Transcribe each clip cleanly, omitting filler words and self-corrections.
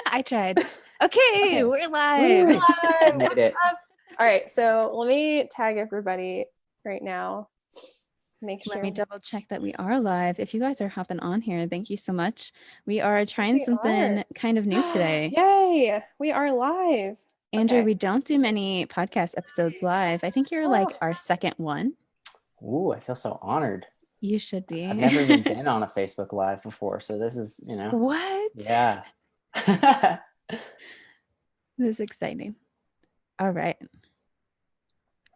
I tried. Okay, we're Woo! live. Made What's it. up? All right, so let me tag everybody right now. Make Let me sure double check that we are live. If you guys are hopping on here, thank you so much. We are trying we are. something kind of new today. Yay, we are live. Andrew, Okay. we don't do many podcast episodes live. I think you're like Oh, our second one. Ooh, I feel so honored. You should I've be. never even been on a Facebook Live before, so this is, What? yeah. This is exciting. All right.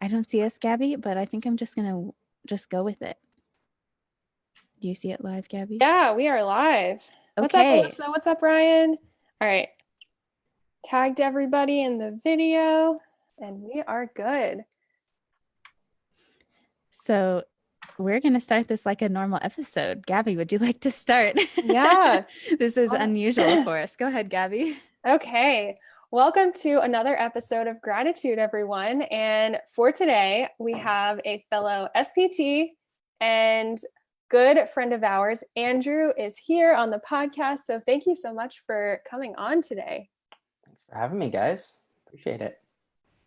I don't see us, Gabby, but I think I'm just gonna just go with it. Do you see it live, Gabby? yeah, we are live. What's up, Okay. Alyssa? What's up, Ryan? All right. Tagged everybody in the video, and we are good. So we're going to start this like a normal episode. Gabby, would you like to start? Yeah. This is unusual for us. Go ahead, Gabby. Okay. Welcome to another episode of GRADitude, everyone. And for today, we have a fellow SPT and good friend of ours. Andrew is here on the podcast. So thank you so much for coming on today. Thanks for having me, guys. Appreciate it.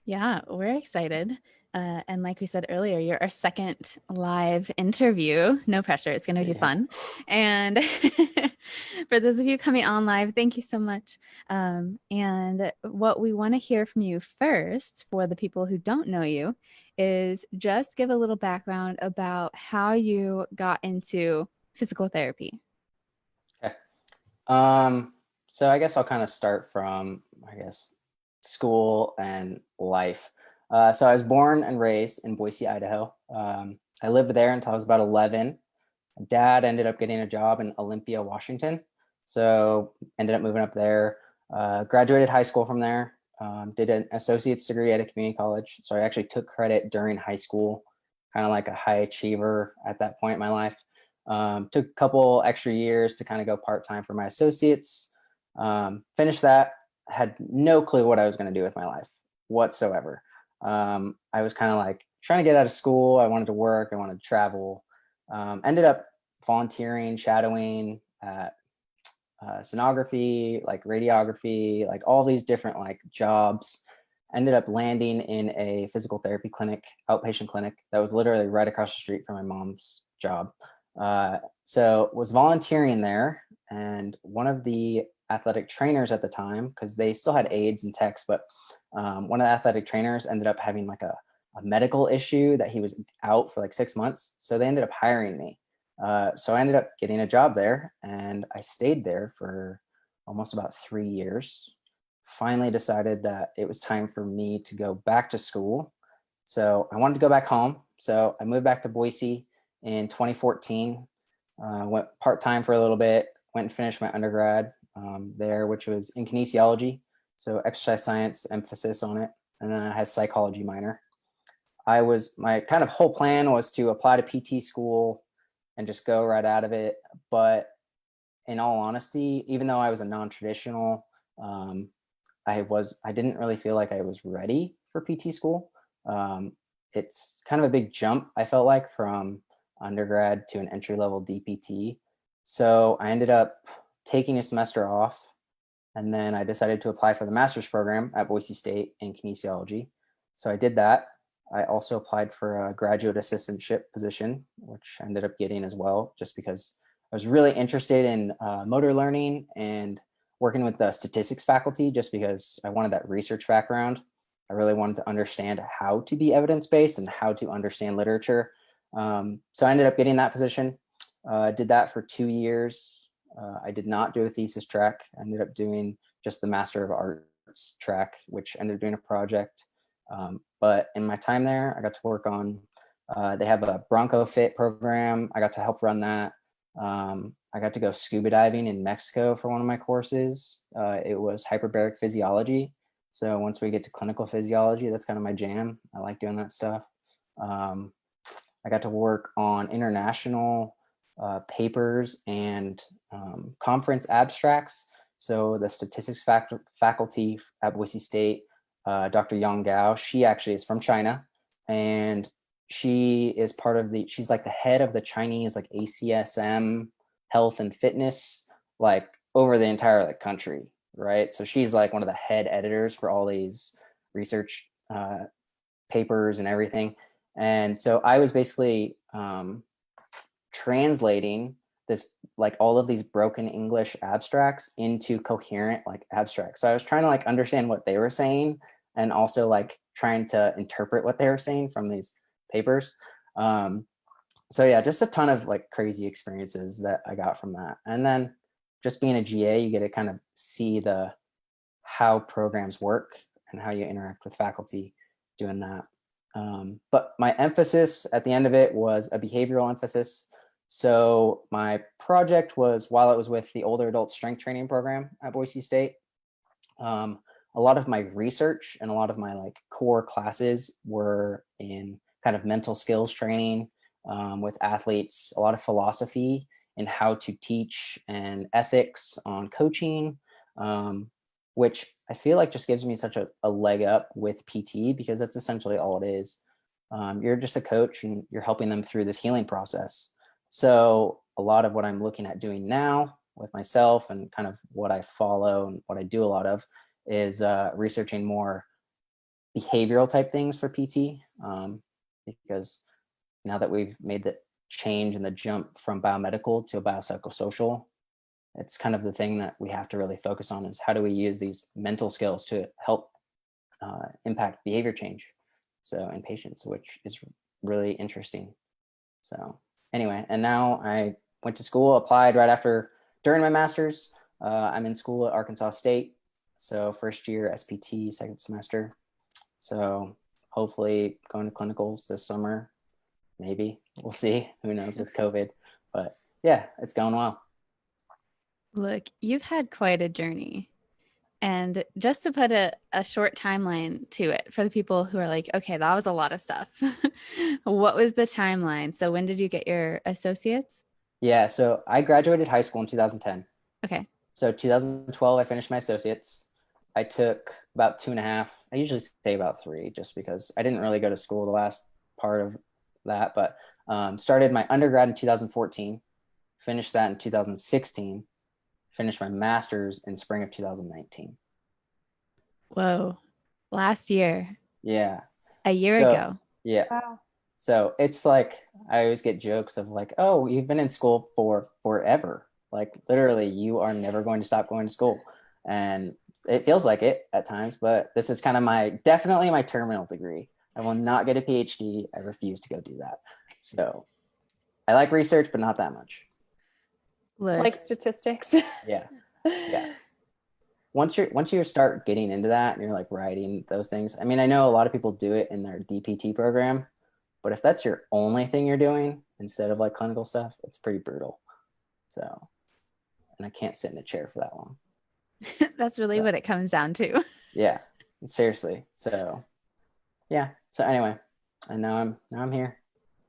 Yeah, we're excited. And like we said earlier, you're our second live interview. No pressure. It's going to be fun. And for those of you coming on live, thank you so much. And what we want to hear from you first, for the people who don't know you, is just give a little background about how you got into physical therapy. Okay. So I guess I'll kind of start from, school and life. So I was born and raised in Boise, Idaho. I lived there until I was about 11. My dad ended up getting a job in Olympia, Washington. So ended up moving up there, graduated high school from there, did an associate's degree at a community college. So I actually took credit during high school, kind of like a high achiever at that point in my life. Took a couple extra years to kind of go part-time for my associates. Finished that, had no clue what I was going to do with my life whatsoever. I was kind of like trying to get out of school. I wanted to work. I wanted to travel. Ended up volunteering, shadowing at sonography, like radiography, like all these different like jobs. Ended up landing in a physical therapy clinic, outpatient clinic that was literally right across the street from my mom's job. So was volunteering there, and one of the athletic trainers at the time, because they still had aides and techs, but one of the athletic trainers ended up having like a medical issue that he was out for like 6 months. So they ended up hiring me. So I ended up getting a job there, and I stayed there for almost about 3 years. Finally decided that it was time for me to go back to school. So I wanted to go back home. So I moved back to Boise in 2014. Went part-time for a little bit, went and finished my undergrad there, which was in kinesiology. So exercise science emphasis on it. And then I had psychology minor. My kind of whole plan was to apply to PT school and just go right out of it. But in all honesty, even though I was a non-traditional, I didn't really feel like I was ready for PT school. It's kind of a big jump, I felt like, from undergrad to an entry-level DPT. So I ended up taking a semester off, and then I decided to apply for the master's program at Boise State in kinesiology. So I did that. I also applied for a graduate assistantship position, which I ended up getting as well, just because I was really interested in motor learning and working with the statistics faculty, just because I wanted that research background. I really wanted to understand how to be evidence-based and how to understand literature. So I ended up getting that position. Did that for 2 years. I did not do a thesis track. I ended up doing just the Master of Arts track, which ended up doing a project. But in my time there, I got to work on, they have a Bronco Fit program. I got to help run that. I got to go scuba diving in Mexico for one of my courses. It was hyperbaric physiology. So once we get to clinical physiology, that's kind of my jam. I like doing that stuff. I got to work on international papers and conference abstracts. So the statistics faculty at Boise State, Dr. Yang Gao, she actually is from China, and she is she's like the head of the Chinese like ACSM health and fitness, like over the entire like country. right? So she's like one of the head editors for all these research papers and everything. And so I was basically translating this, like all of these broken English abstracts into coherent like abstracts. So I was trying to like understand what they were saying and also like trying to interpret what they were saying from these papers. So yeah, just a ton of like crazy experiences that I got from that. And then just being a GA, you get to kind of see the how programs work and how you interact with faculty doing that. But my emphasis at the end of it was a behavioral emphasis. So my project was, while it was with the older adult strength training program at Boise State, a lot of my research and a lot of my like core classes were in kind of mental skills training with athletes, a lot of philosophy and how to teach and ethics on coaching, which I feel like just gives me such a leg up with PT because that's essentially all it is. You're just a coach and you're helping them through this healing process. So a lot of what I'm looking at doing now with myself and kind of what I follow and what I do a lot of is researching more behavioral type things for PT, because now that we've made the change and the jump from biomedical to biopsychosocial, it's kind of the thing that we have to really focus on is how do we use these mental skills to help impact behavior change so in patients, which is really interesting. So anyway, and now I went to school, applied right after during my master's. I'm in school at Arkansas State, so first year SPT, second semester. So hopefully going to clinicals this summer, maybe. We'll see. Who knows with COVID, but yeah, it's going well. Look, you've had quite a journey. And just to put a short timeline to it for the people who are like, okay, that was a lot of stuff. What was the timeline? So when did you get your associates? Yeah, so I graduated high school in 2010. Okay. So 2012, I finished my associates. I took about 2.5. I usually say about 3 just because I didn't really go to school the last part of that, but started my undergrad in 2014, finished that in 2016, finished my master's in spring of 2019. Whoa. Last year, Yeah. a year So, ago. yeah. Wow. So it's like, I always get jokes of like, oh, you've been in school for forever. Like literally, you are never going to stop going to school. And it feels like it at times, but this is kind of definitely my terminal degree. I will not get a PhD. I refuse to go do that. So I like research, but not that much. Look, Like statistics. Yeah. Yeah. Once you start getting into that and you're like writing those things, I mean, I know a lot of people do it in their DPT program, but if that's your only thing you're doing instead of like clinical stuff, it's pretty brutal. So, and I can't sit in a chair for that long. that's really what it comes down to. Yeah, seriously. So, yeah. So anyway, and now I'm here.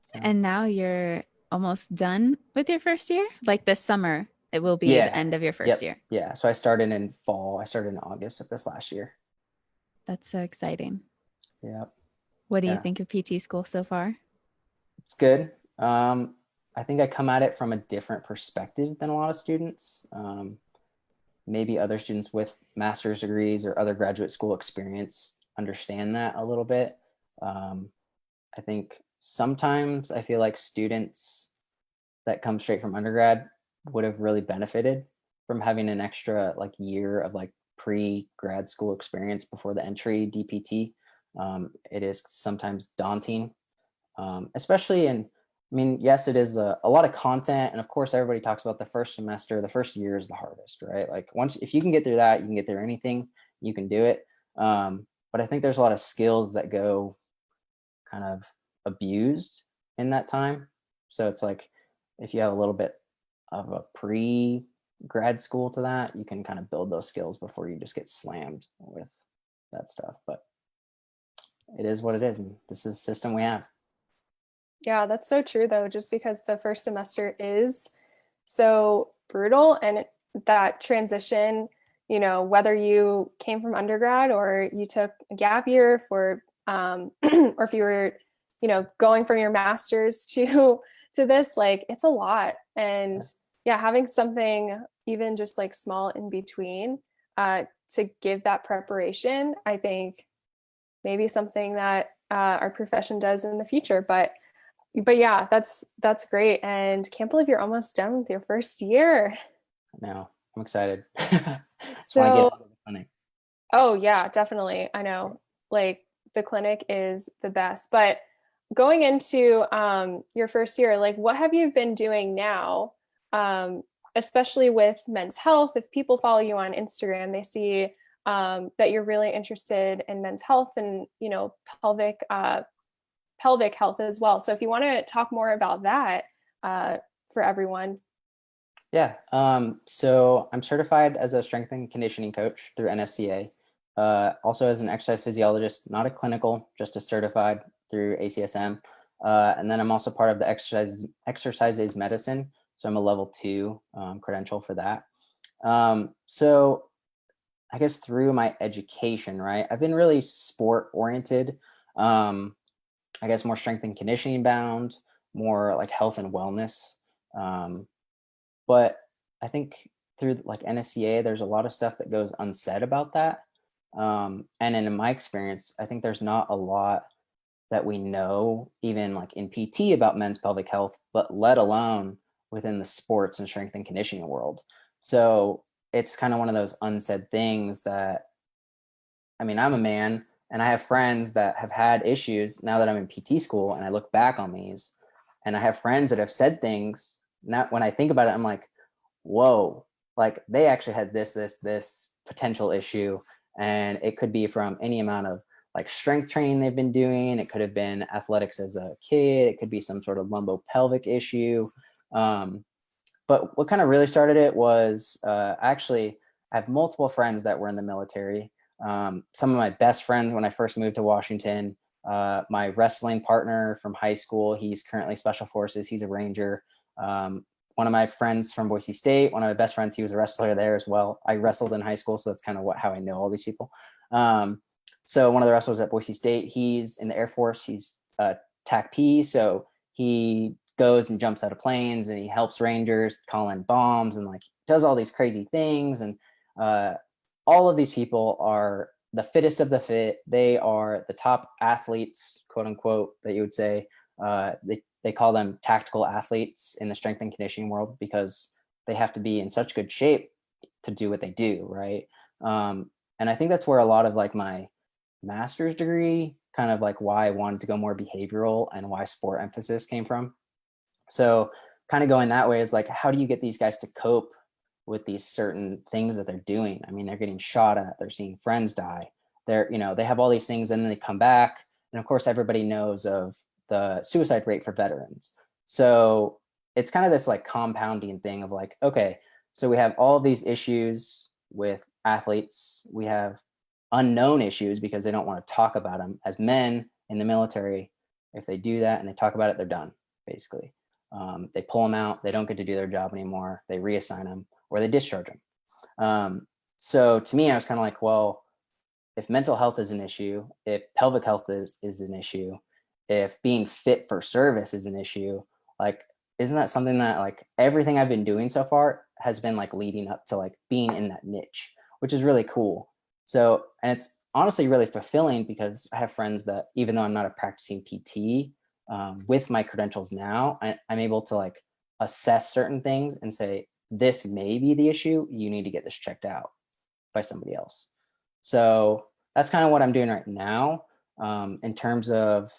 So. And now you're almost done with your first year? Like this summer, it will be the Yeah. end of your first Yep. year. Yeah. So I started in fall. I started in August of this last year. That's so exciting. Yep. What do you Yeah. think of PT school so far? It's good. I think I come at it from a different perspective than a lot of students. Maybe other students with master's degrees or other graduate school experience understand that a little bit. I think sometimes I feel like students that come straight from undergrad would have really benefited from having an extra like year of like pre-grad school experience before the entry DPT. It is sometimes daunting, especially in, I mean, yes, it is a lot of content. And of course, everybody talks about the first semester, the first year is the hardest, right? Like if you can get through that, you can get through anything, you can do it. But I think there's a lot of skills that go kind of abused in that time. So it's like, if you have a little bit of a pre-grad school to that, you can kind of build those skills before you just get slammed with that stuff. But it is what it is. And this is the system we have. Yeah, that's so true though, just because the first semester is so brutal and that transition, whether you came from undergrad or you took a gap year for or if you were, going from your master's to this, like it's a lot. And yeah, having something even just like small in between to give that preparation, I think maybe something that our profession does in the future. But yeah, that's great. And can't believe you're almost done with your first year. No, I'm excited. Just want to get So, out of the clinic. oh yeah, definitely. I know, like the clinic is the best. But going into your first year, like what have you been doing now, especially with men's health? If people follow you on Instagram, they see that you're really interested in men's health and, you know, pelvic health as well. So if you want to talk more about that for everyone. Yeah. So I'm certified as a strength and conditioning coach through NSCA. Also as an exercise physiologist, not a clinical, just a certified through ACSM. And then I'm also part of the exercises medicine. So I'm a level 2 credential for that. So I guess through my education, right, I've been really sport oriented. I guess more strength and conditioning bound, more like health and wellness. Um, but I think through like NSCA, there's a lot of stuff that goes unsaid about that. And in my experience, I think there's not a lot that we know, even like in PT, about men's pelvic health, but let alone within the sports and strength and conditioning world. So it's kind of one of those unsaid things that, I mean, I'm a man and I have friends that have had issues now that I'm in PT school, and I look back on these and I have friends that have said things. Now, when I think about it, I'm like, whoa, like they actually had this potential issue. And it could be from any amount of like strength training they've been doing. It could have been athletics as a kid. It could be some sort of lumbopelvic issue. But what kind of really started it was actually, I have multiple friends that were in the military. Some of my best friends when I first moved to Washington, my wrestling partner from high school, he's currently special forces, he's a ranger. One of my friends from Boise State, one of my best friends, he was a wrestler there as well. I wrestled in high school, so that's kind of how I know all these people. So one of the wrestlers at Boise State, he's in the Air Force, he's TAC P, so he goes and jumps out of planes and he helps rangers call in bombs and like does all these crazy things. And all of these people are the fittest of the fit. They are the top athletes, quote unquote, that you would say. They call them tactical athletes in the strength and conditioning world because they have to be in such good shape to do what they do, right? And I think that's where a lot of like my master's degree, kind of like why I wanted to go more behavioral and why sport emphasis came from. So kind of going that way is like, how do you get these guys to cope with these certain things that they're doing? I mean, they're getting shot at, they're seeing friends die, they're, you know, they have all these things and then they come back. And of course, everybody knows of the suicide rate for veterans. So it's kind of this like compounding thing of like, okay, so we have all of these issues with athletes. We have unknown issues because they don't want to talk about them. As men in the military, if they do that and they talk about it, they're done, basically. They pull them out, they don't get to do their job anymore, they reassign them or they discharge them. So to me, I was kind of like, well, if mental health is an issue, if pelvic health is an issue, if being fit for service is an issue, like, isn't that something that like everything I've been doing so far has been like leading up to like being in that niche, which is really cool. So, and it's honestly really fulfilling because I have friends that even though I'm not a practicing PT, with my credentials now, I'm able to like assess certain things and say, this may be the issue. You need to get this checked out by somebody else. So that's kind of what I'm doing right now, in terms of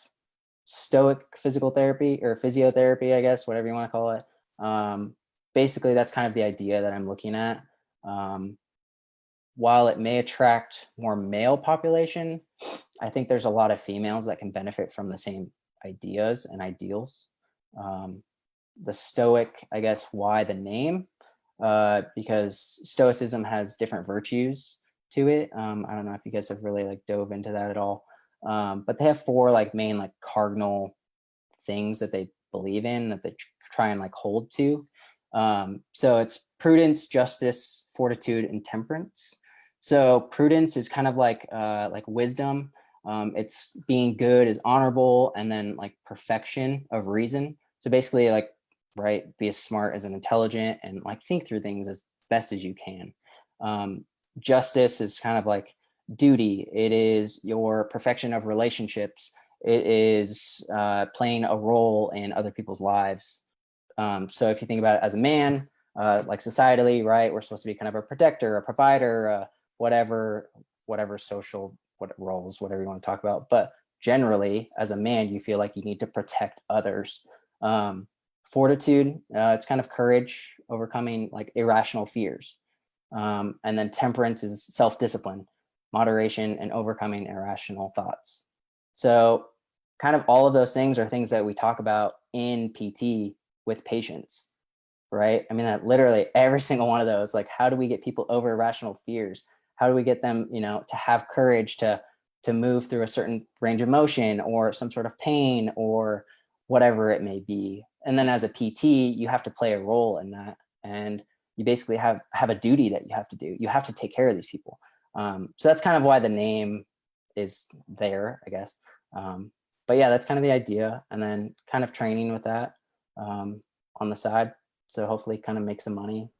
stoic physical therapy or physiotherapy, I guess, whatever you want to call it. Basically, that's kind of the idea that I'm looking at. While it may attract more male population, I think there's a lot of females that can benefit from the same ideas and ideals. The stoic, I guess, why the name? Because stoicism has different virtues to it. I don't know if you guys have really like dove into that at all. But they have 4 like main like cardinal things that they believe in that they try and like hold to. So it's prudence, justice, fortitude, and temperance. So prudence is kind of like wisdom. It's being good is honorable, and then like perfection of reason. So basically, like, right, be as smart as an intelligent and like think through things as best as you can. justice is kind of like duty. It is your perfection of relationships. It is playing a role in other people's lives. So if you think about it as a man, like societally, right, we're supposed to be kind of a protector, a provider, whatever social roles, whatever you want to talk about. But generally, as a man, you feel like you need to protect others. Fortitude, it's kind of courage, overcoming like irrational fears. And then temperance is self-discipline, moderation, and overcoming irrational thoughts. So kind of all of those things are things that we talk about in PT with patients, right? I mean, literally every single one of those, like, how do we get people over irrational fears? How do we get them, to have courage to move through a certain range of motion or some sort of pain or whatever it may be? And then as a PT, you have to play a role in that. And you basically have a duty that you have to do. You have to take care of these people. So that's kind of why the name is there, I guess. But yeah, that's kind of the idea. And then kind of training with that on the side. So hopefully kind of make some money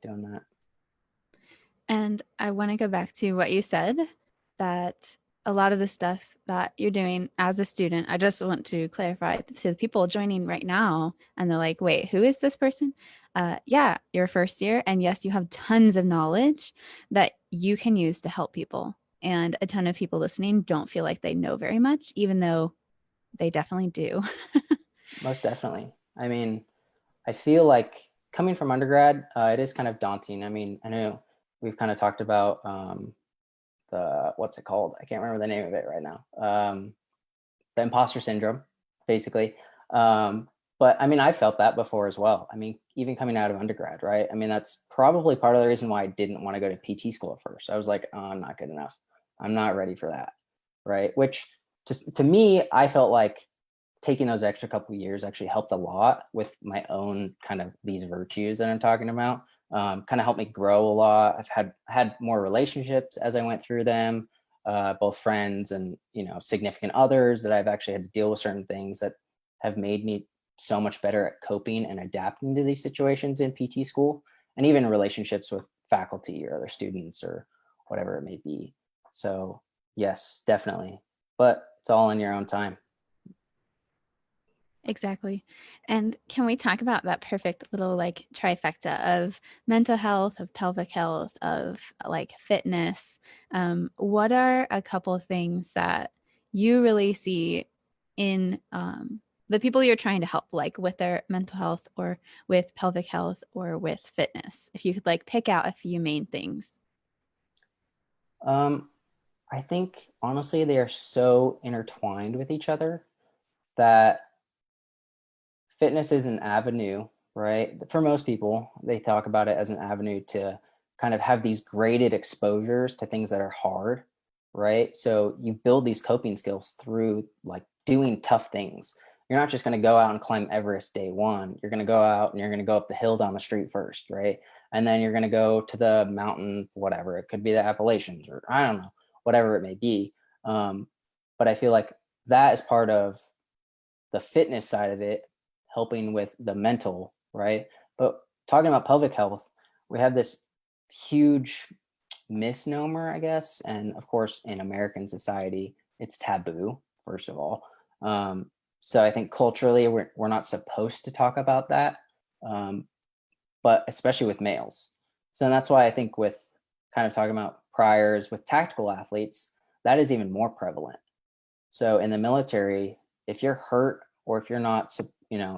doing that. And I want to go back to what you said, that a lot of the stuff that you're doing as a student, I just want to clarify to the people joining right now, and they're like, wait, who is this person? Yeah, you're first year. And yes, you have tons of knowledge that you can use to help people. And a ton of people listening don't feel like they know very much, even though they definitely do. Most definitely. I mean, I feel like coming from undergrad, it is kind of daunting. I mean, I know we've kind of talked about what's it called? I can't remember the name of it right now. The imposter syndrome, basically. But I mean, I felt that before as well. I mean, even coming out of undergrad, right? I mean, that's probably part of the reason why I didn't want to go to PT school at first. I was like, oh, I'm not good enough. I'm not ready for that, right? Which just to me, I felt like taking those extra couple of years actually helped a lot with my own kind of these virtues that I'm talking about. Kind of helped me grow a lot. I've had more relationships as I went through them, both friends and significant others that I've actually had to deal with certain things that have made me so much better at coping and adapting to these situations in PT school, and even relationships with faculty or other students or whatever it may be. So yes, definitely, but it's all in your own time. Exactly. And can we talk about that perfect little like trifecta of mental health, of pelvic health, of like fitness? What are a couple of things that you really see in the people you're trying to help, like with their mental health or with pelvic health or with fitness? If you could like pick out a few main things. I think honestly, they are so intertwined with each other that fitness is an avenue, right? For most people, they talk about it as an avenue to kind of have these graded exposures to things that are hard, right? So you build these coping skills through like doing tough things. You're not just going to go out and climb Everest day one. You're going to go out and you're going to go up the hill down the street first, right? And then you're going to go to the mountain, whatever. It could be the Appalachians or I don't know, whatever it may be. But I feel like that is part of the fitness side of it, helping with the mental, right? But talking about pelvic health, we have this huge misnomer, I guess. And of course, in American society, it's taboo, first of all. So I think culturally, we're not supposed to talk about that, but especially with males. So that's why I think with kind of talking about priors with tactical athletes, that is even more prevalent. So in the military, if you're hurt or if you're not,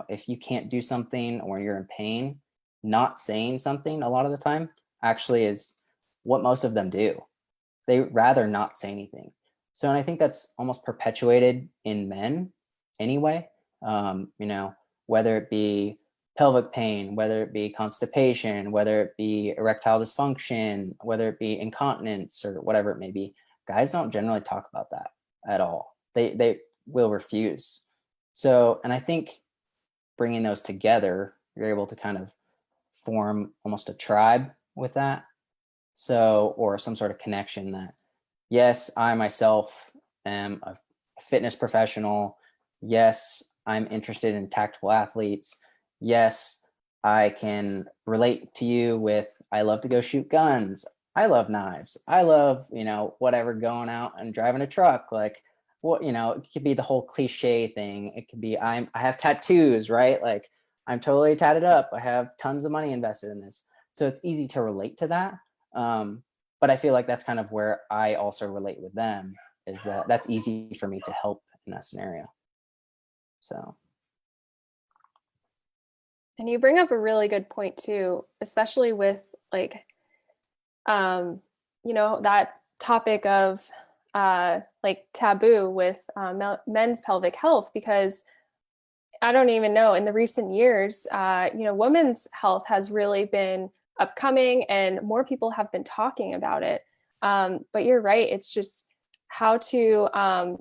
if you can't do something or you're in pain, not saying something a lot of the time actually is what most of them do. They rather not say anything. So, and I think that's almost perpetuated in men anyway. Whether it be pelvic pain, whether it be constipation, whether it be erectile dysfunction, whether it be incontinence or whatever it may be, guys don't generally talk about that at all. They will refuse. So, and I think bringing those together, you're able to kind of form almost a tribe with that. So, or some sort of connection that, yes, I myself am a fitness professional. Yes, I'm interested in tactical athletes. Yes, I can relate to you with, I love to go shoot guns. I love knives. I love, whatever, going out and driving a truck. Like, what, it could be the whole cliche thing. It could be I have tattoos, right? Like, I'm totally tatted up. I have tons of money invested in this. So it's easy to relate to that. But I feel like that's kind of where I also relate with them, is that that's easy for me to help in that scenario. So And you bring up a really good point too, especially with like, that topic of like taboo with men's pelvic health, because I don't even know, in the recent years, women's health has really been upcoming and more people have been talking about it. But you're right. It's just how to, how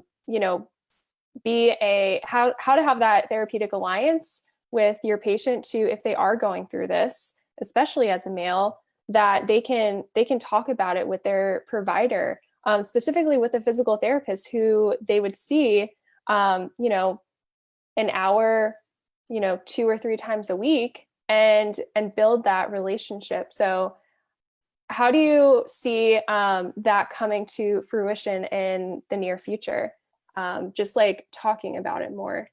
to have that therapeutic alliance with your patient to, if they are going through this, especially as a male, that they can talk about it with their provider, specifically with a physical therapist who they would see, an hour, 2 or 3 times a week, and build that relationship. So how do you see that coming to fruition in the near future? Just like talking about it more.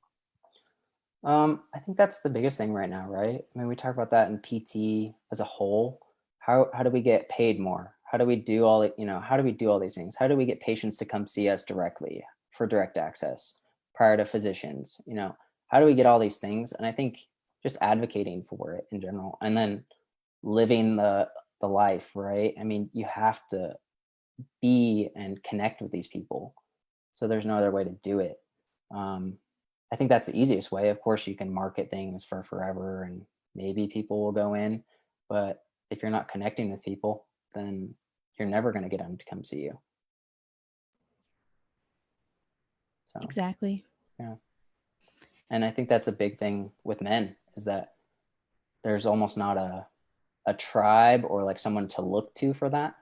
I think that's the biggest thing right now, right? I mean, we talk about that in PT as a whole. How do we get paid more? How do we do how do we do all these things? How do we get patients to come see us directly for direct access prior to physicians? How do we get all these things? And I think just advocating for it in general, and then living the life, right? I mean, you have to be and connect with these people. So there's no other way to do it. I think that's the easiest way. Of course, you can market things for forever and maybe people will go in, but if you're not connecting with people, then you're never going to get them to come see you. So, Exactly. yeah. And I think that's a big thing with men, is that there's almost not a tribe or like someone to look to for that.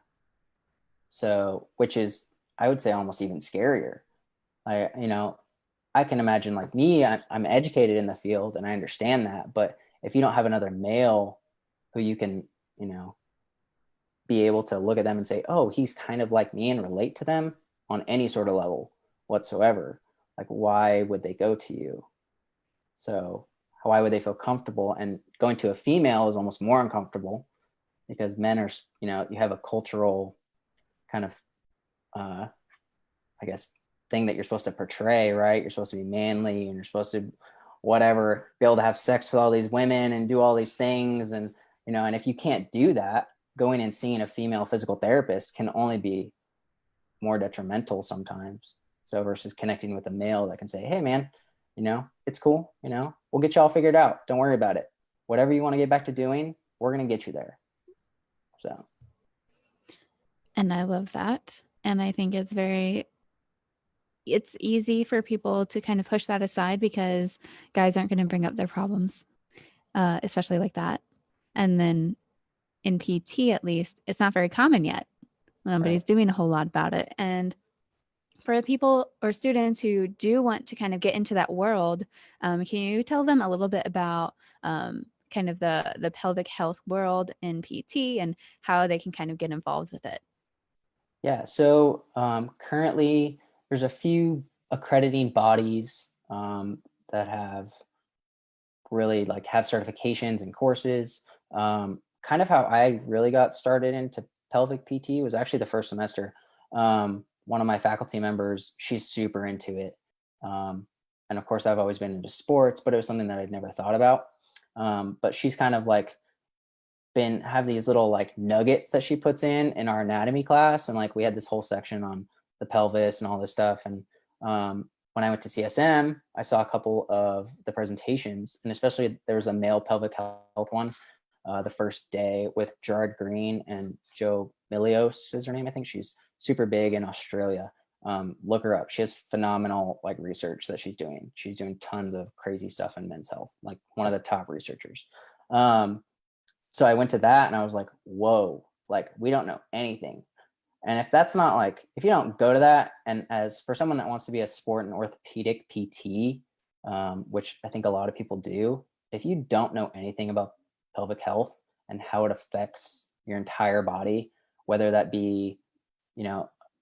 So, which is, I would say, almost even scarier. I can imagine, like me, I'm educated in the field and I understand that, but if you don't have another male who you can, be able to look at them and say, oh, he's kind of like me, and relate to them on any sort of level whatsoever, like, why would they go to you? So why would they feel comfortable? And going to a female is almost more uncomfortable, because men are, you have a cultural kind of, I guess, thing that you're supposed to portray, right? You're supposed to be manly and you're supposed to whatever, be able to have sex with all these women and do all these things. And, and if you can't do that, going and seeing a female physical therapist can only be more detrimental sometimes. So versus connecting with a male that can say, hey man, it's cool. We'll get you all figured out. Don't worry about it. Whatever you want to get back to doing, we're going to get you there. So. And I love that. And I think it's easy for people to kind of push that aside because guys aren't going to bring up their problems, especially like that. And then in PT, at least, it's not very common yet. Nobody's doing a whole lot about it. And for the people or students who do want to kind of get into that world, can you tell them a little bit about kind of the pelvic health world in PT and how they can kind of get involved with it? Yeah, so currently there's a few accrediting bodies that have really have certifications and courses. Kind of how I really got started into pelvic PT was actually the first semester. One of my faculty members, she's super into it. And of course, I've always been into sports, but it was something that I'd never thought about. But she's kind of have these little nuggets that she puts in our anatomy class, and we had this whole section on the pelvis and all this stuff. And when I went to CSM, I saw a couple of the presentations, and especially there was a male pelvic health one the first day with Gerard Green and Joe Milios is her name. I think she's super big in Australia. Look her up. She has phenomenal research that she's doing. She's doing tons of crazy stuff in men's health, one of the top researchers. So I went to that and I was like, whoa, we don't know anything. And if that's not if you don't go to that, and as for someone that wants to be a sport and orthopedic PT, which I think a lot of people do, if you don't know anything about pelvic health and how it affects your entire body, whether that be,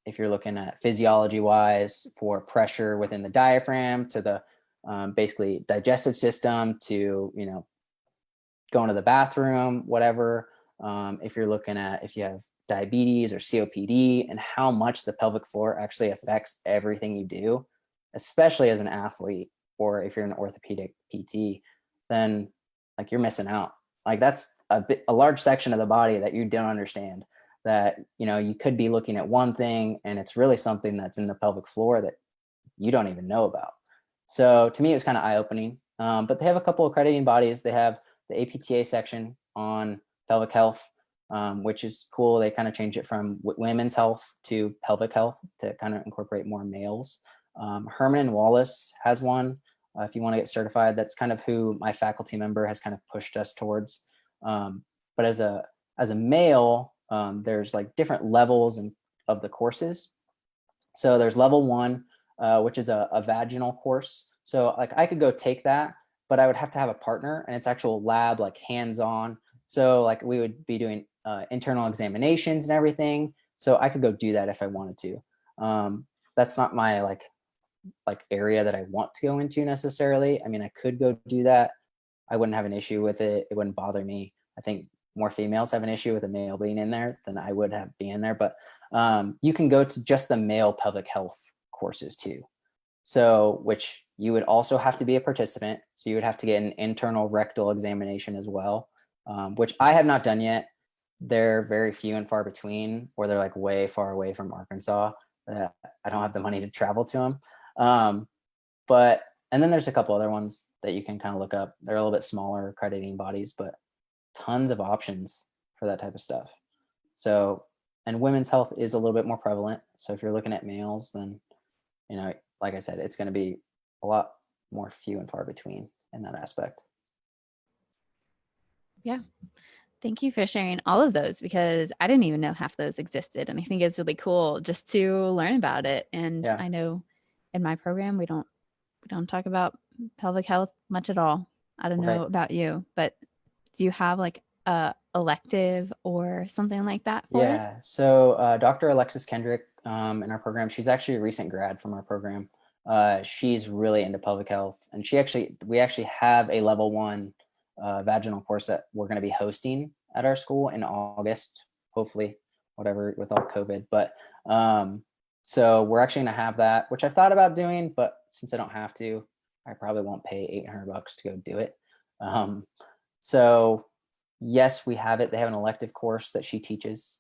if you're looking at physiology wise for pressure within the diaphragm to the basically digestive system to, going to the bathroom, whatever. If you're looking at if you have diabetes or COPD and how much the pelvic floor actually affects everything you do, especially as an athlete, or if you're an orthopedic PT, then like you're missing out. Like that's a large section of the body that you don't understand, that, you could be looking at one thing and it's really something that's in the pelvic floor that you don't even know about. So to me, it was kind of eye-opening. But they have a couple of accrediting bodies. They have the APTA section on pelvic health, which is cool. They kind of changed it from women's health to pelvic health to kind of incorporate more males. Herman and Wallace has one. If you want to get certified, that's kind of who my faculty member has kind of pushed us towards. But as a male, there's like different levels of the courses. So there's level 1, which is a vaginal course. So like I could go take that, but I would have to have a partner, and it's actual lab, like hands-on. So like we would be doing internal examinations and everything. So I could go do that if I wanted to. That's not my like area that I want to go into necessarily. I mean, I could go do that. I wouldn't have an issue with it. It wouldn't bother me. I think more females have an issue with a male being in there than I would have being there. But you can go to just the male pelvic health courses too. So, which you would also have to be a participant. So you would have to get an internal rectal examination as well, which I have not done yet. They're very few and far between, or they're like way far away from Arkansas. I don't have the money to travel to them. And then there's a couple other ones that you can kind of look up. They're a little bit smaller accrediting bodies, but tons of options for that type of stuff. So, and women's health is a little bit more prevalent. So if you're looking at males, then, like I said, it's going to be a lot more few and far between in that aspect. Yeah. Thank you for sharing all of those, because I didn't even know half those existed. And I think it's really cool just to learn about it. And Yeah. I know in my program, we don't talk about pelvic health much at all. I don't know about you, but do you have like a elective or something like that for it? Yeah. So Dr. Alexis Kendrick in our program, she's actually a recent grad from our program. She's really into pelvic health, and we actually have a level 1 vaginal course that we're going to be hosting at our school in August, hopefully, whatever, with all COVID. But so we're actually going to have that, which I've thought about doing, but since I don't have to, I probably won't pay $800 to go do it. So yes, we have it. They have an elective course that she teaches.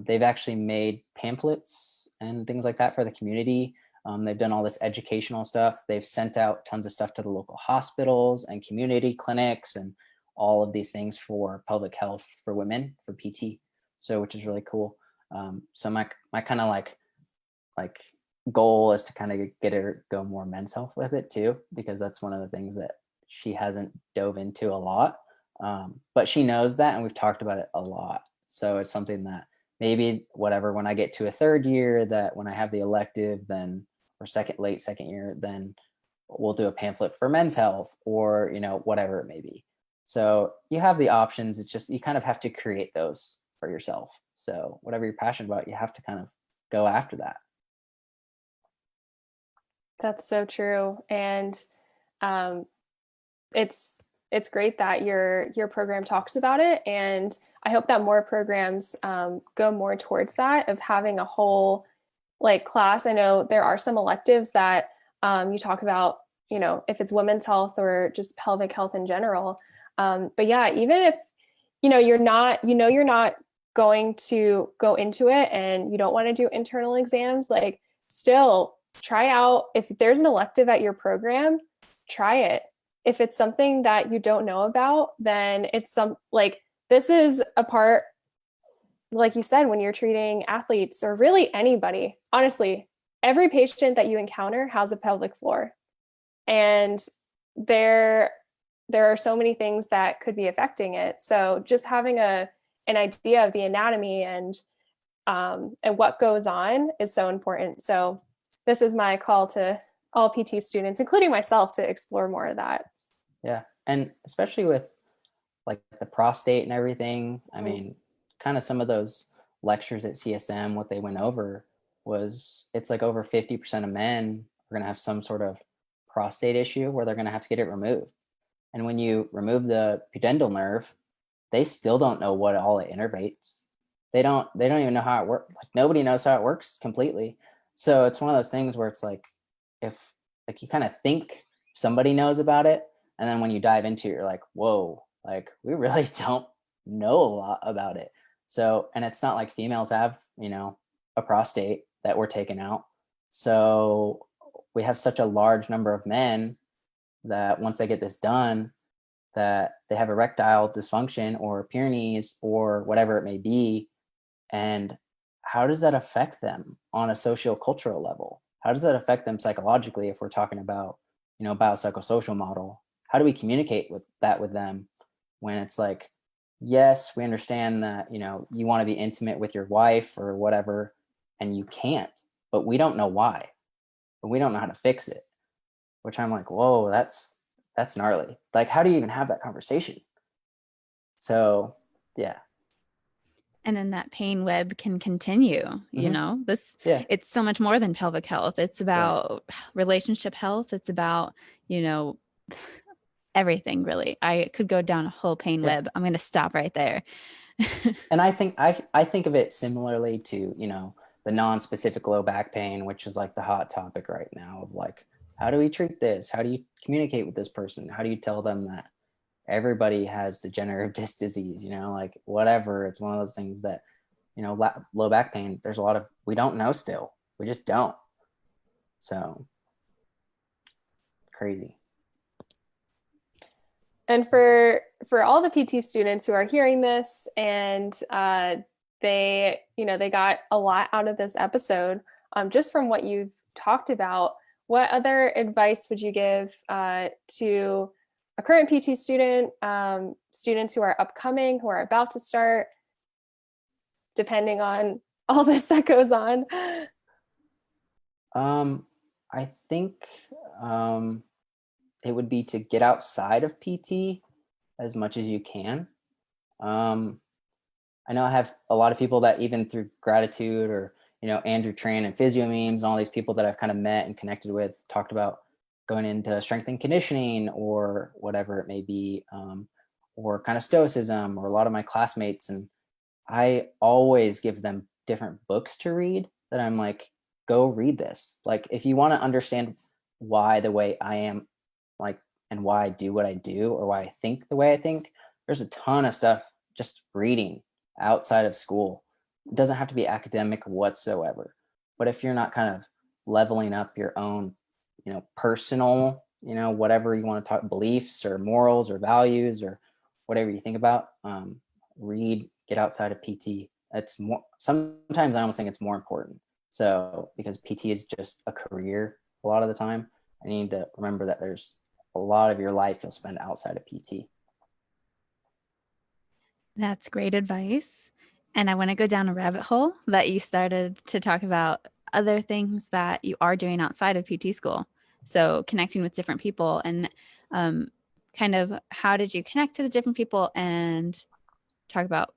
They've actually made pamphlets and things like that for the community. They've done all this educational stuff. They've sent out tons of stuff to the local hospitals and community clinics and all of these things for pelvic health for women, for PT. So, which is really cool. So my kind of like goal is to kind of get her go more men's health with it too, because that's one of the things that she hasn't dove into a lot. But she knows that, and we've talked about it a lot. So it's something that maybe whatever, when I get to a third year, that when I have the elective, then, or late second year, then we'll do a pamphlet for men's health, or, whatever it may be. So you have the options. It's just, you kind of have to create those for yourself. So whatever you're passionate about, you have to kind of go after that. That's so true. And it's great that your program talks about it. And I hope that more programs go more towards that, of having a whole like class. I know there are some electives that you talk about, if it's women's health or just pelvic health in general. But yeah, even if, you're not going to go into it and you don't want to do internal exams, like still try out. If there's an elective at your program, try it. If it's something that you don't know about, then it's this is a part, like you said, when you're treating athletes or really anybody, honestly, every patient that you encounter has a pelvic floor, and there are so many things that could be affecting it. So just having an idea of the anatomy and what goes on is so important. So this is my call to all PT students, including myself, to explore more of that. Yeah. And especially with like the prostate and everything, I mean, kind of some of those lectures at CSM, what they went over was it's like over 50% of men are going to have some sort of prostate issue where they're going to have to get it removed. And when you remove the pudendal nerve, they still don't know what all it innervates. They don't even know how it works. Like nobody knows how it works completely. So it's one of those things where it's like, if like you kind of think somebody knows about it, and then when you dive into it, you're like, whoa, like we really don't know a lot about it. So, and it's not like females have, a prostate that we're taking out. So we have such a large number of men that once they get this done, that they have erectile dysfunction or Pyrenees or whatever it may be. And how does that affect them on a socio-cultural level? How does that affect them psychologically if we're talking about, biopsychosocial model? How do we communicate with that with them when it's like, yes, we understand that, you want to be intimate with your wife or whatever, and you can't, but we don't know why, but we don't know how to fix it, which I'm like, whoa, that's gnarly. Like, how do you even have that conversation? So, yeah. And then that pain web can continue, Yeah. it's so much more than pelvic health. It's Right. about relationship health. It's about, everything really. I could go down a whole pain Yeah. web. I'm going to stop right there. And I think of it similarly to, the non-specific low back pain, which is like the hot topic right now of like, how do we treat this? How do you communicate with this person? How do you tell them that everybody has degenerative disc disease, like whatever. It's one of those things that, low back pain, there's a lot of, we don't know still. We just don't. So crazy. And for all the PT students who are hearing this and they got a lot out of this episode, just from what you've talked about, what other advice would you give to a current PT student, students who are upcoming, who are about to start, depending on all this that goes on? I think it would be to get outside of PT as much as you can. I know I have a lot of people that even through GRADitude or, Andrew Tran and physio memes and all these people that I've kind of met and connected with talked about going into strength and conditioning or whatever it may be, or kind of stoicism, or a lot of my classmates. And I always give them different books to read that I'm like, go read this. Like, if you want to understand why the way I am, like, and why I do what I do, or why I think the way I think, there's a ton of stuff just reading outside of school. It doesn't have to be academic whatsoever. But if you're not kind of leveling up your own, personal, whatever you want to talk, beliefs or morals or values or whatever you think about, read, get outside of PT. It's more, sometimes I almost think it's more important. So, because PT is just a career a lot of the time, I need to remember that there's a lot of your life you'll spend outside of PT. That's great advice. And I want to go down a rabbit hole that you started to talk about other things that you are doing outside of PT school. So connecting with different people and kind of how did you connect to the different people, and talk about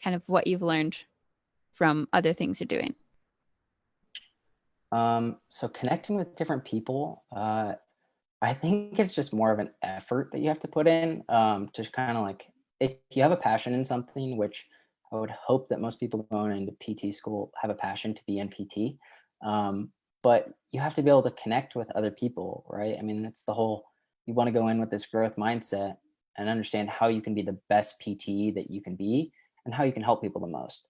kind of what you've learned from other things you're doing. So connecting with different people, I think it's just more of an effort that you have to put in. Just kind of like, if you have a passion in something, which I would hope that most people going into PT school have a passion to be in PT. But you have to be able to connect with other people, right? I mean, that's the whole, you want to go in with this growth mindset and understand how you can be the best PT that you can be and how you can help people the most.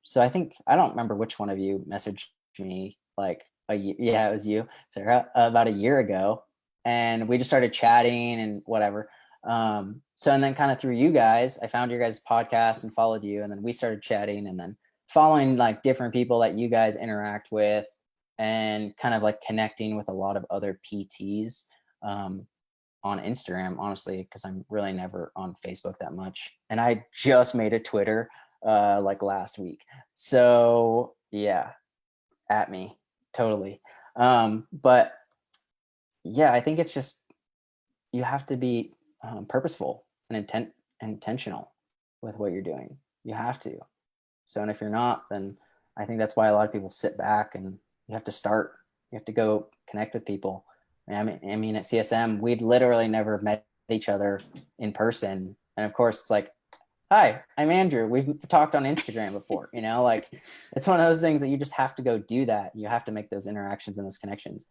So I think, I don't remember which one of you messaged me like yeah, it was you, Sarah, about a year ago, and we just started chatting and whatever. So, and then kind of through you guys, I found your guys' podcast and followed you, and then we started chatting, and then following like different people that you guys interact with, and kind of like connecting with a lot of other PTs on Instagram, honestly, because I'm really never on Facebook that much, and I just made a Twitter like last week. So yeah, at me totally. But yeah, I think it's just, you have to be purposeful and intentional with what you're doing. You have to. So, and if you're not, then I think that's why a lot of people sit back, and you have to start. You have to go connect with people. I mean, at CSM, we'd literally never met each other in person. And of course, it's like, hi, I'm Andrew. We've talked on Instagram before, like it's one of those things that you just have to go do that. You have to make those interactions and those connections.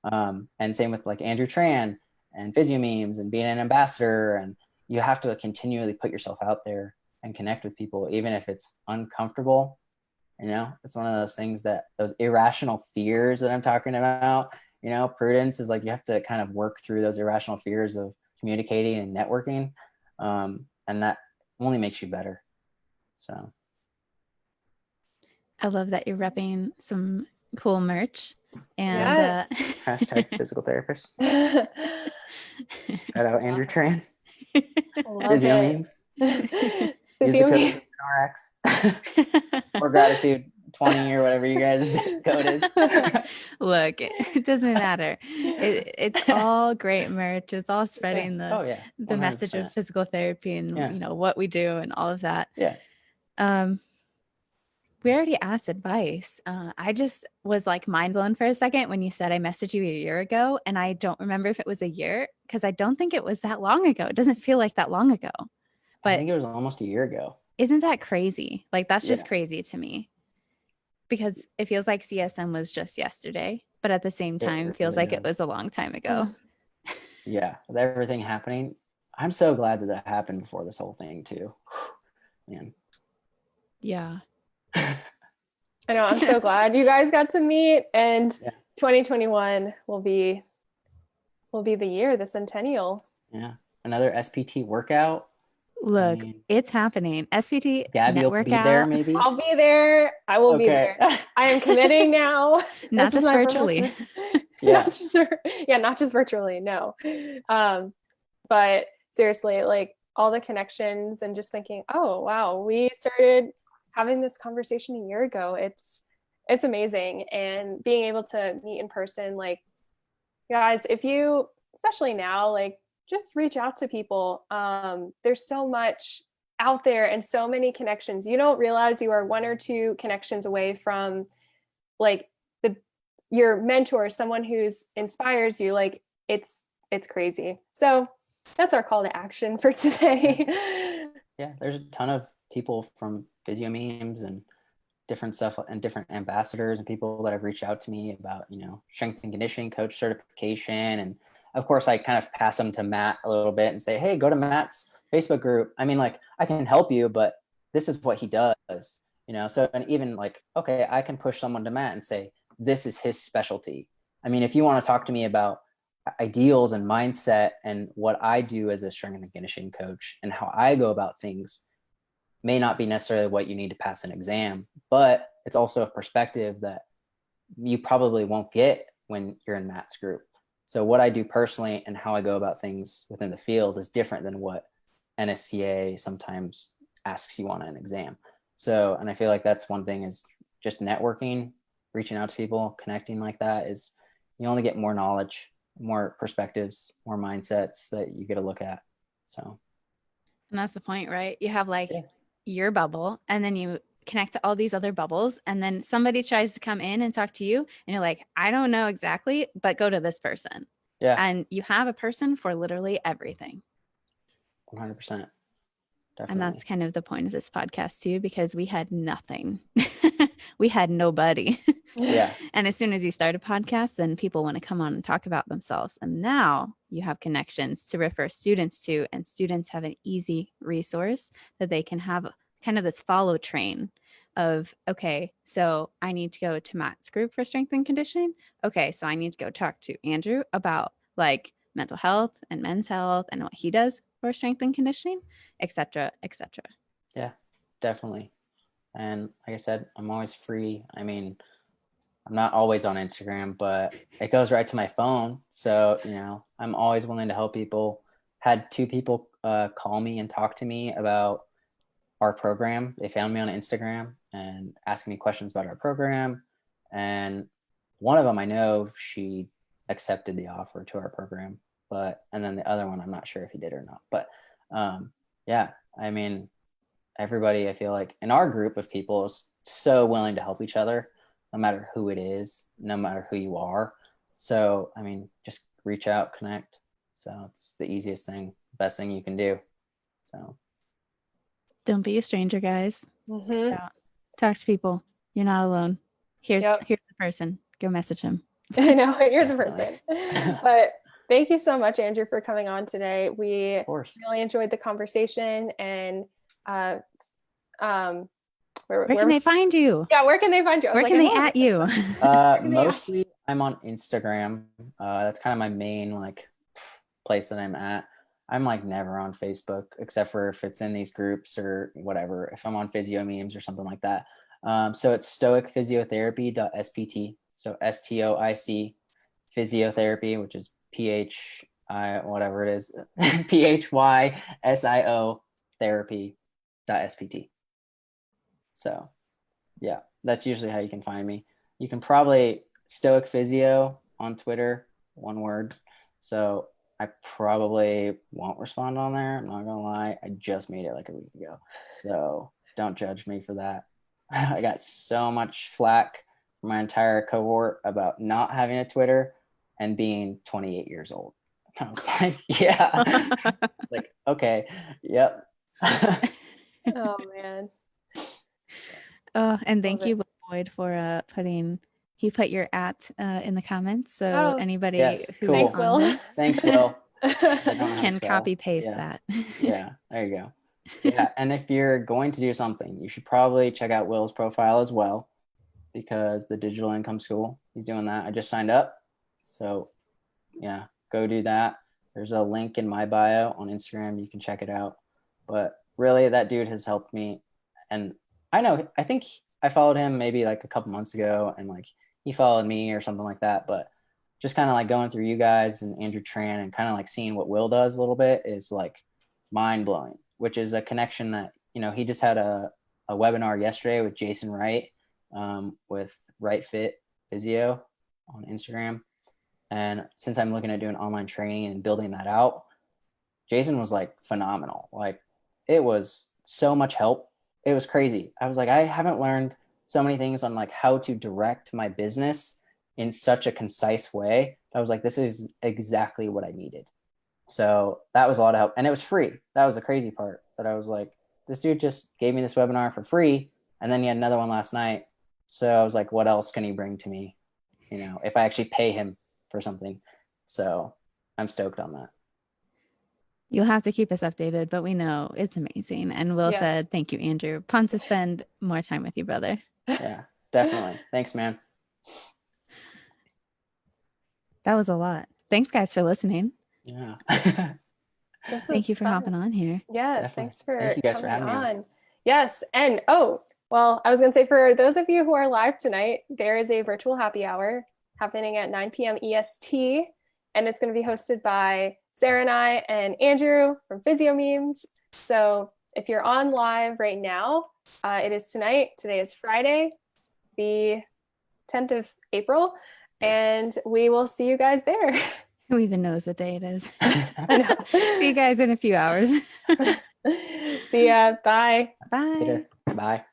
And same with like Andrew Tran and Physio Memes and being an ambassador. And you have to continually put yourself out there and connect with people, even if it's uncomfortable. It's one of those things that those irrational fears that I'm talking about, prudence is like, you have to kind of work through those irrational fears of communicating and networking. And that only makes you better. So I love that you're repping some cool merch. And Yes. Hashtag physical therapist. Shout Shout out Andrew Tran. Love Physio it. Memes. Use the code RX or GRADitude 20 or whatever you guys code is. Look, it doesn't matter. It's all great merch. It's all spreading the message of physical therapy and what we do and all of that. Yeah. We already asked advice. I just was like mind blown for a second when you said I messaged you a year ago, and I don't remember if it was a year because I don't think it was that long ago. It doesn't feel like that long ago. But I think it was almost a year ago. Isn't that crazy? Like, that's just crazy to me, because it feels like CSM was just yesterday, but at the same time, it feels like it was a long time ago. Yeah, with everything happening, I'm so glad that happened before this whole thing too. Man. Yeah. I know. I'm so glad you guys got to meet, and 2021 will be the year, the centennial. Yeah, another SPT workout. Look, it's happening. SPT Gabby net will be workout. there, maybe. I'll be there. I will be there. I am committing now. Not just virtually. Not just virtually. No. But seriously, like all the connections and just thinking, oh wow, we started having this conversation a year ago. It's amazing. And being able to meet in person, like, guys, if you, especially now, like, just reach out to people. There's so much out there and so many connections. You don't realize you are one or two connections away from like your mentor, someone who's inspires you. Like it's crazy. So that's our call to action for today. Yeah, there's a ton of people from Physio Memes and different stuff and different ambassadors and people that have reached out to me about, strength and conditioning coach certification. And of course, I kind of pass them to Matt a little bit and say, hey, go to Matt's Facebook group. I mean, like, I can help you, but this is what he does, So, and even like, okay, I can push someone to Matt and say, this is his specialty. I mean, if you want to talk to me about ideals and mindset and what I do as a strength and conditioning coach and how I go about things, may not be necessarily what you need to pass an exam, but it's also a perspective that you probably won't get when you're in Matt's group. So what I do personally and how I go about things within the field is different than what NSCA sometimes asks you on an exam. So, and I feel like that's one thing is just networking, reaching out to people, connecting like that is you only get more knowledge, more perspectives, more mindsets that you get to look at. So. And that's the point, right? You have like your bubble and then you connect to all these other bubbles, and then somebody tries to come in and talk to you and you're like, I don't know exactly, but go to this person. Yeah. And you have a person for literally everything. 100%. Definitely. And that's kind of the point of this podcast too, because we had nothing. We had nobody. Yeah. And as soon as you start a podcast, then people want to come on and talk about themselves. And now you have connections to refer students to, and students have an easy resource that they can have kind of this follow train of, okay, so I need to go to Matt's group for strength and conditioning. Okay, so I need to go talk to Andrew about like mental health and men's health and what he does for strength and conditioning, etc., etc. Yeah, definitely. And like I said, I'm always free. I mean, I'm not always on Instagram, but it goes right to my phone. So, I'm always willing to help people. Had 2 people call me and talk to me about our program. They found me on Instagram and asking me questions about our program. And one of them, I know she accepted the offer to our program, and then the other one, I'm not sure if he did or not. But yeah, I mean, everybody, I feel like in our group of people, is so willing to help each other, no matter who it is, no matter who you are. So, I mean, just reach out, connect. So it's the easiest thing, best thing you can do. So Don't be a stranger, guys. Mhm. Reach out. Talk to people. You're not alone. Here's Yep. the person. Go message him. I know, here's a Definitely. person. But thank you so much, Andrew, for coming on today. We of course. really enjoyed the conversation. And Where can they find you? Yeah, where can they find you? I was Where like, can I they know at this. you? can they at Mostly I'm on Instagram. That's kind of my main like place that I'm at. I'm like never on Facebook except for if it's in these groups or whatever. If I'm on physio memes or something like that. So it's stoicphysiotherapy.spt. So STOIC physiotherapy, which is PHI whatever it is, PHYSIO therapy.spt. So yeah, that's usually how you can find me. You can probably Stoic Physio on Twitter, one word. So I probably won't respond on there. I'm not gonna lie. I just made it like a week ago. So don't judge me for that. I got so much flack from my entire cohort about not having a Twitter and being 28 years old. I was like, yeah. Like, okay, yep. Oh man. Oh, and thank Love you, Boyd, for he put your in the comments. So Oh, anybody Yes, who's cool. thanks, on Will. this Thanks, Will. I don't know how to can spell. copy paste Yeah. that. Yeah, there you go. Yeah, and if you're going to do something, you should probably check out Will's profile as well, because the Digital Income School, he's doing that. I just signed up. So yeah, go do that. There's a link in my bio on Instagram. You can check it out. But really, that dude has helped me. And I think I followed him maybe like a couple months ago, and like he followed me or something like that. But just kind of like going through you guys and Andrew Tran and kind of like seeing what Will does a little bit is like mind blowing, which is a connection that, he just had a webinar yesterday with Jason Wright, with Right Fit Physio on Instagram. And since I'm looking at doing online training and building that out, Jason was like phenomenal. Like it was so much help. It was crazy. I was like, I haven't learned so many things on like how to direct my business in such a concise way. I was like, this is exactly what I needed. So that was a lot of help. And it was free. That was the crazy part, that I was like, this dude just gave me this webinar for free. And then he had another one last night. So I was like, what else can he bring to me? If I actually pay him for something. So I'm stoked on that. You'll have to keep us updated, but we know it's amazing. And Will Yes. said, thank you, Andrew. Pumped to spend more time with you, brother. Yeah, definitely. Thanks, man. That was a lot. Thanks, guys, for listening. Yeah. Thank you for hopping on here. Yes, Definitely. thanks for Thank you guys for coming having me on. Yes, and well, I was going to say, for those of you who are live tonight, there is a virtual happy hour happening at 9 p.m. EST, and it's going to be hosted by Sarah and I and Andrew from Physio Memes. So if you're on live right now, it is tonight. Today is Friday, the 10th of April, and we will see you guys there. Who even knows what day it is? I know. See you guys in a few hours. See ya. Bye. Bye. Later. Bye.